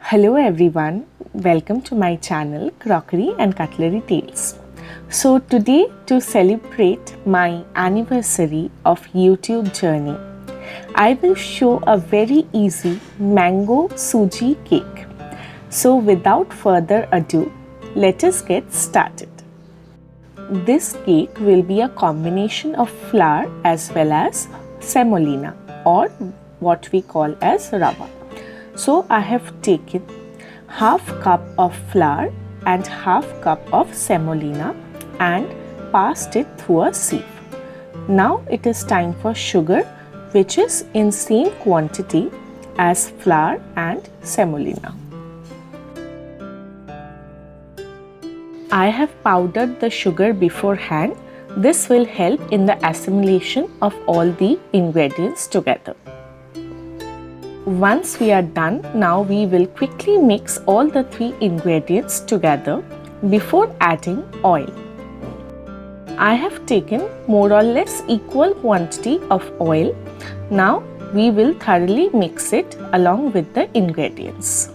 Hello everyone, welcome to my channel Crockery and Cutlery Tales. So today, to celebrate my anniversary of YouTube journey, I will show a very easy mango suji cake. So without further ado, let us get started. This cake will be a combination of flour as well as semolina, or what we call as rava. So I have taken half cup of flour and half cup of semolina and passed it through a sieve. Now it is time for sugar, which is in same quantity as flour and semolina. I have powdered the sugar beforehand. This will help in the assimilation of all the ingredients together. Once we are done, now we will quickly mix all the three ingredients together before adding oil. I have taken more or less equal quantity of oil. Now we will thoroughly mix it along with the ingredients.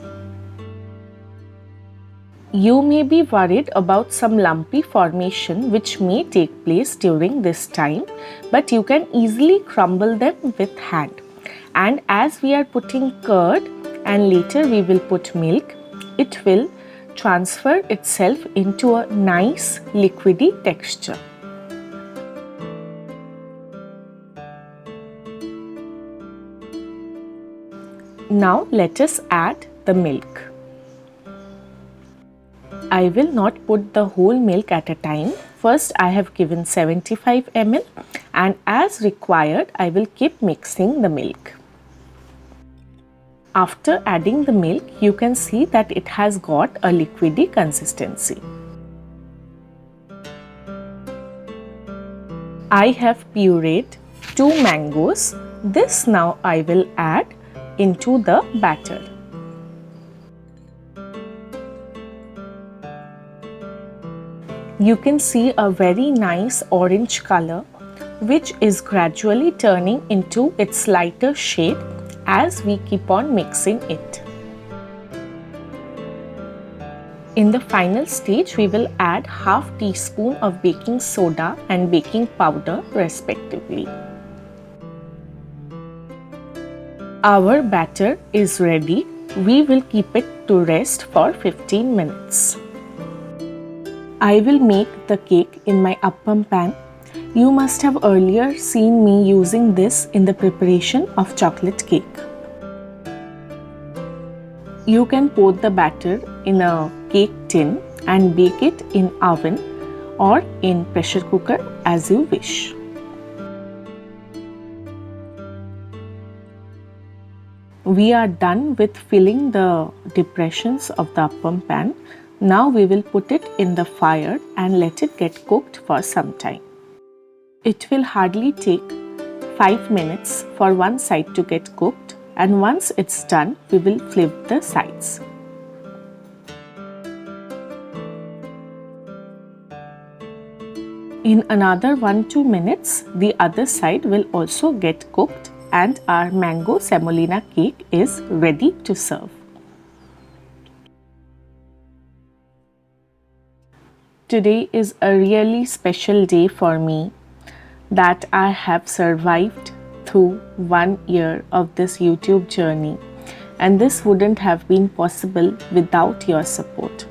You may be worried about some lumpy formation which may take place during this time, but you can easily crumble them with hand. And as we are putting curd and later we will put milk, it will transfer itself into a nice liquidy texture. Now let us add the milk. I will not put the whole milk at a time. First I have given 75 ml and as required I will keep mixing the milk. After adding the milk, you can see that it has got a liquidy consistency. I have pureed 2 mangoes. This now I will add into the batter. You can see a very nice orange color which is gradually turning into its lighter shade as we keep on mixing it. In the final stage, we will add half teaspoon of baking soda and baking powder respectively. Our batter is ready. We will keep it to rest for 15 minutes. I will make the cake in my appam pan. You must have earlier seen me using this in the preparation of chocolate cake. You can pour the batter in a cake tin and bake it in oven or in pressure cooker as you wish. We are done with filling the depressions of the appam pan. Now we will put it in the fire and let it get cooked for some time. It will hardly take 5 minutes for one side to get cooked, and once it's done, we will flip the sides. In another 1-2 minutes, the other side will also get cooked and our mango semolina cake is ready to serve. Today is a really special day for me, that I have survived through 1 year of this YouTube journey, and this wouldn't have been possible without your support.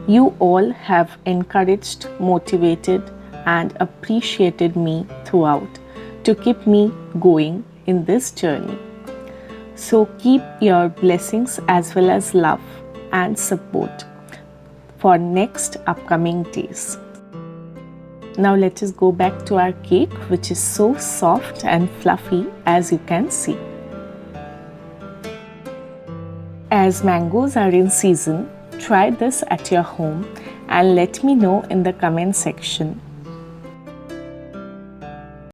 You all have encouraged, motivated and appreciated me throughout to keep me going in this journey. So keep your blessings as well as love and support for next upcoming days. Now let us go back to our cake, which is so soft and fluffy as you can see. As mangoes are in season, try this at your home and let me know in the comment section